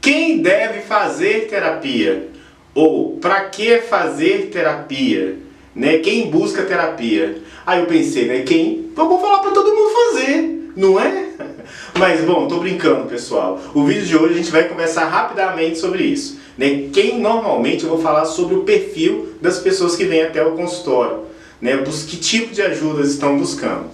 Quem deve fazer terapia? Ou para que fazer terapia? Né? Quem busca terapia? Aí eu pensei, né? Vamos falar para todo mundo fazer, não é? Mas bom, tô brincando, pessoal. O vídeo de hoje a gente vai conversar rapidamente sobre isso. Né? Normalmente eu vou falar sobre o perfil das pessoas que vêm até o consultório. Né? Que tipo de ajuda estão buscando.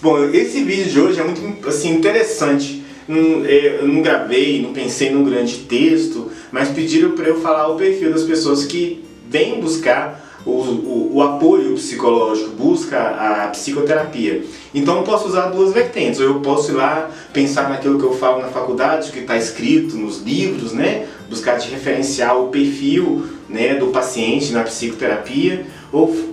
Bom, esse vídeo de hoje é muito assim, interessante. Eu não gravei, não pensei num grande texto, mas pediram para eu falar o perfil das pessoas que vêm buscar o apoio psicológico, busca a psicoterapia. Então eu posso usar duas vertentes. Ou eu posso ir lá pensar naquilo que eu falo na faculdade, que está escrito nos livros, né? Buscar de referenciar o perfil, né, do paciente na psicoterapia,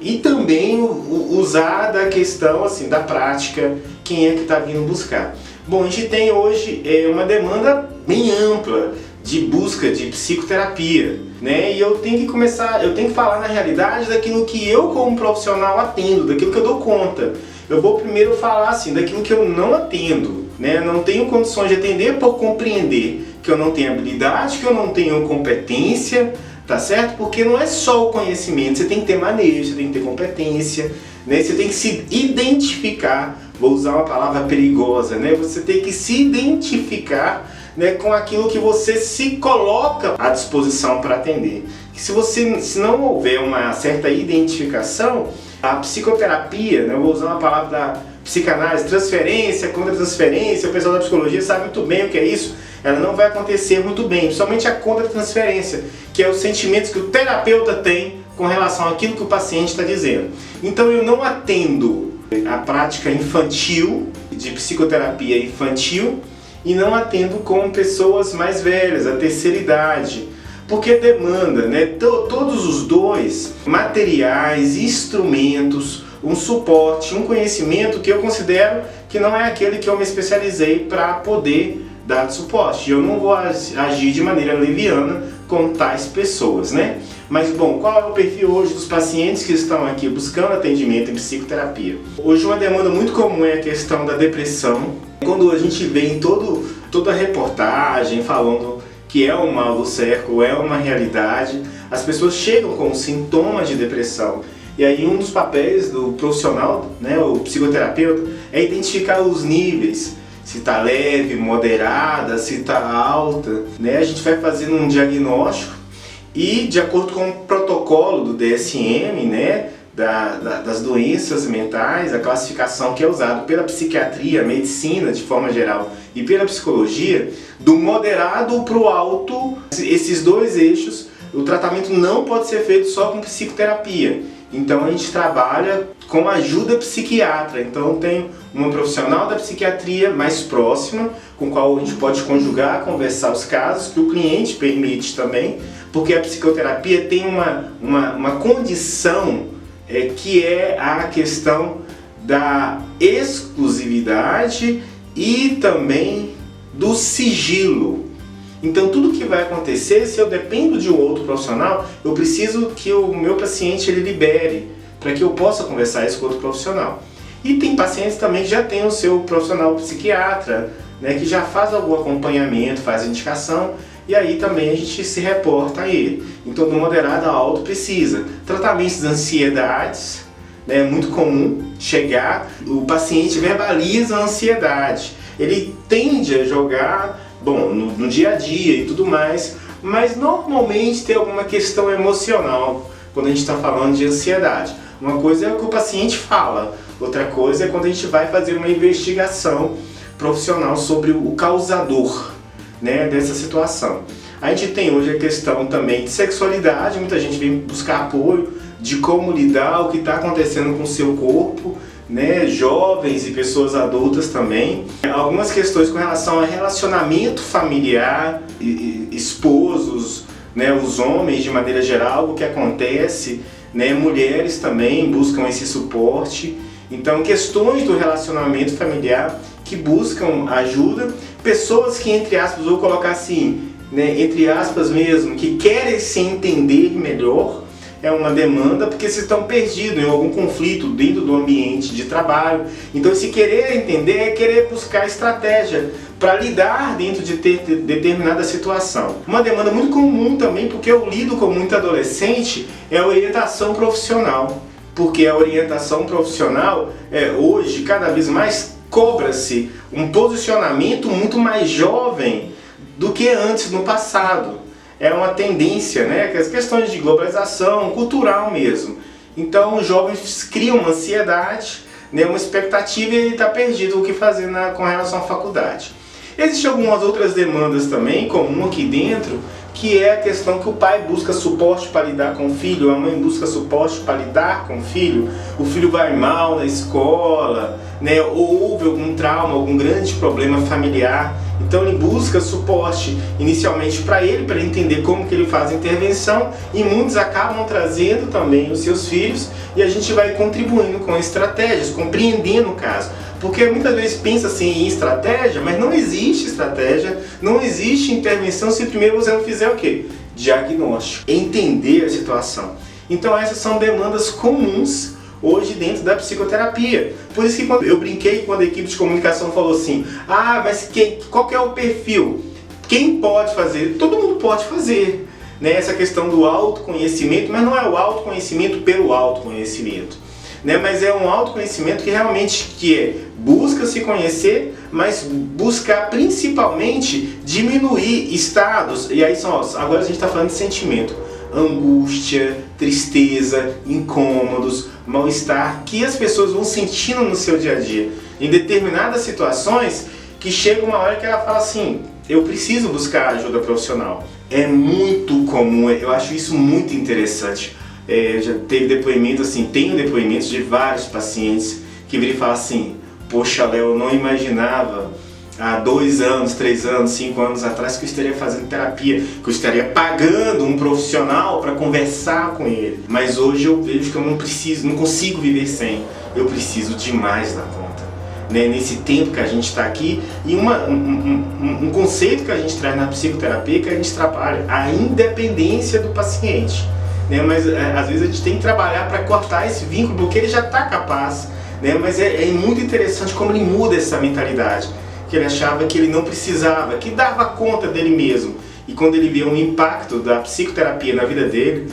e também usar da questão assim, da prática, quem é que está vindo buscar. Bom, a gente tem hoje uma demanda bem ampla de busca de psicoterapia, né? E eu tenho que falar na realidade daquilo que eu como profissional atendo, daquilo que eu dou conta. Eu vou primeiro falar assim, daquilo que eu não atendo, né? Não tenho condições de atender por compreender que eu não tenho habilidade, que eu não tenho competência, tá certo? Porque não é só o conhecimento, você tem que ter manejo, você tem que ter competência, né? Você tem que se identificar, vou usar uma palavra perigosa, né? Você tem que se identificar, né, com aquilo que você se coloca à disposição para atender. Se não houver uma certa identificação, a psicoterapia, né, eu vou usar uma palavra da psicanálise, transferência, contra-transferência, o pessoal da psicologia sabe muito bem o que é isso, ela não vai acontecer muito bem, principalmente a contra-transferência, que é os sentimentos que o terapeuta tem com relação àquilo que o paciente está dizendo. Então eu não atendo a prática infantil, de psicoterapia infantil, e não atendo com pessoas mais velhas, a terceira idade, porque demanda, né, todos os dois materiais, instrumentos, um suporte, um conhecimento que eu considero que não é aquele que eu me especializei para poder dar suporte. Eu não vou agir de maneira leviana com tais pessoas, né? Mas bom, qual é o perfil hoje dos pacientes que estão aqui buscando atendimento em psicoterapia? Hoje uma demanda muito comum é a questão da depressão. Quando a gente vê em toda a reportagem falando que é um mal do século, é uma realidade, as pessoas chegam com sintomas de depressão. E aí um dos papéis do profissional, né, o psicoterapeuta, é identificar os níveis. Se está leve, moderada, se está alta, né? A gente vai fazendo um diagnóstico e, de acordo com o protocolo do DSM, né, das doenças mentais, a classificação que é usada pela psiquiatria, medicina de forma geral e pela psicologia, do moderado para o alto, esses dois eixos, o tratamento não pode ser feito só com psicoterapia. Então a gente trabalha com ajuda psiquiatra. Então tem uma profissional da psiquiatria mais próxima, com a qual a gente pode conjugar, conversar os casos, que o cliente permite também, porque a psicoterapia tem uma condição que é a questão da exclusividade e também do sigilo. Então tudo que vai acontecer, se eu dependo de um outro profissional, eu preciso que o meu paciente ele libere, para que eu possa conversar isso com outro profissional. E tem pacientes também que já tem o seu profissional psiquiatra, né, que já faz algum acompanhamento, faz indicação, e aí também a gente se reporta a ele. Então do moderado a alto precisa. Tratamentos de ansiedades, né, é muito comum chegar, o paciente verbaliza a ansiedade, ele tende a jogar no dia a dia e tudo mais, mas normalmente tem alguma questão emocional quando a gente está falando de ansiedade. Uma coisa é o que o paciente fala, outra coisa é quando a gente vai fazer uma investigação profissional sobre o causador, né, dessa situação. A gente tem hoje a questão também de sexualidade, muita gente vem buscar apoio de como lidar, o que está acontecendo com o seu corpo, né, jovens e pessoas adultas também. Algumas questões com relação a relacionamento familiar, esposos, né, os homens de maneira geral, o que acontece, né, mulheres também buscam esse suporte. Então questões do relacionamento familiar que buscam ajuda, pessoas que, entre aspas, vou colocar assim, né, entre aspas mesmo, que querem se entender melhor, é uma demanda porque vocês estão perdidos em algum conflito dentro do ambiente de trabalho. Então, esse querer entender é querer buscar estratégia para lidar dentro de determinada situação. Uma demanda muito comum também, porque eu lido com muito adolescente, é a orientação profissional. Porque a orientação profissional, hoje, cada vez mais, cobra-se um posicionamento muito mais jovem do que antes, no passado. É uma tendência, né? As questões de globalização, cultural mesmo. Então, os jovens criam uma ansiedade, né? Uma expectativa, e ele está perdido o que fazer com relação à faculdade. Existem algumas outras demandas também, comum aqui dentro, que é a questão que o pai busca suporte para lidar com o filho, a mãe busca suporte para lidar com o filho vai mal na escola, né? Ou houve algum trauma, algum grande problema familiar, então ele busca suporte inicialmente para ele entender como que ele faz a intervenção, e muitos acabam trazendo também os seus filhos, e a gente vai contribuindo com estratégias, compreendendo o caso. Porque muitas vezes pensa assim em estratégia, mas não existe estratégia, não existe intervenção se primeiro você não fizer o quê? Diagnóstico, entender a situação. Então essas são demandas comuns hoje dentro da psicoterapia. Por isso que quando eu brinquei, quando a equipe de comunicação falou assim, mas qual que é o perfil? Quem pode fazer? Todo mundo pode fazer. Né? Essa questão do autoconhecimento, mas não é o autoconhecimento pelo autoconhecimento. Né? Mas é um autoconhecimento que realmente busca se conhecer, mas buscar principalmente diminuir estados, e aí agora a gente está falando de sentimento, angústia, tristeza, incômodos, mal-estar, que as pessoas vão sentindo no seu dia a dia, em determinadas situações, que chega uma hora que ela fala assim, eu preciso buscar ajuda profissional. É muito comum, eu acho isso muito interessante. Já teve depoimento assim, tenho depoimentos de vários pacientes que viram e falam assim, poxa Léo, eu não imaginava há 2 anos, 3 anos, 5 anos atrás que eu estaria fazendo terapia, que eu estaria pagando um profissional para conversar com ele, mas hoje eu vejo que eu não consigo viver sem, eu preciso demais da conta. Né? Nesse tempo que a gente está aqui, e um conceito que a gente traz na psicoterapia é que a gente trabalha a independência do paciente. Né? Mas às vezes a gente tem que trabalhar para cortar esse vínculo, porque ele já está capaz. Né? Mas é muito interessante como ele muda essa mentalidade, que ele achava que ele não precisava, que dava conta dele mesmo. E quando ele vê um impacto da psicoterapia na vida dele,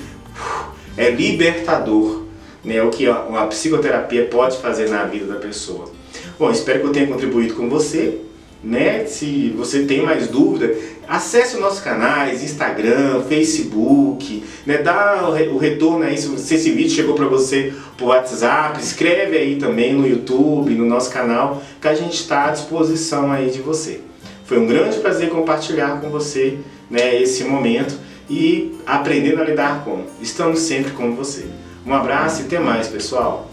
é libertador, né? O que a psicoterapia pode fazer na vida da pessoa. Bom, espero que eu tenha contribuído com você. Né? Se você tem mais dúvida, acesse os nossos canais, Instagram, Facebook, né? Dá o retorno aí se esse vídeo chegou para você por WhatsApp, escreve aí também no YouTube, no nosso canal, que a gente está à disposição aí de você. Foi um grande prazer compartilhar com você, né, esse momento e aprendendo a lidar com. Estamos sempre com você. Um abraço e até mais, pessoal!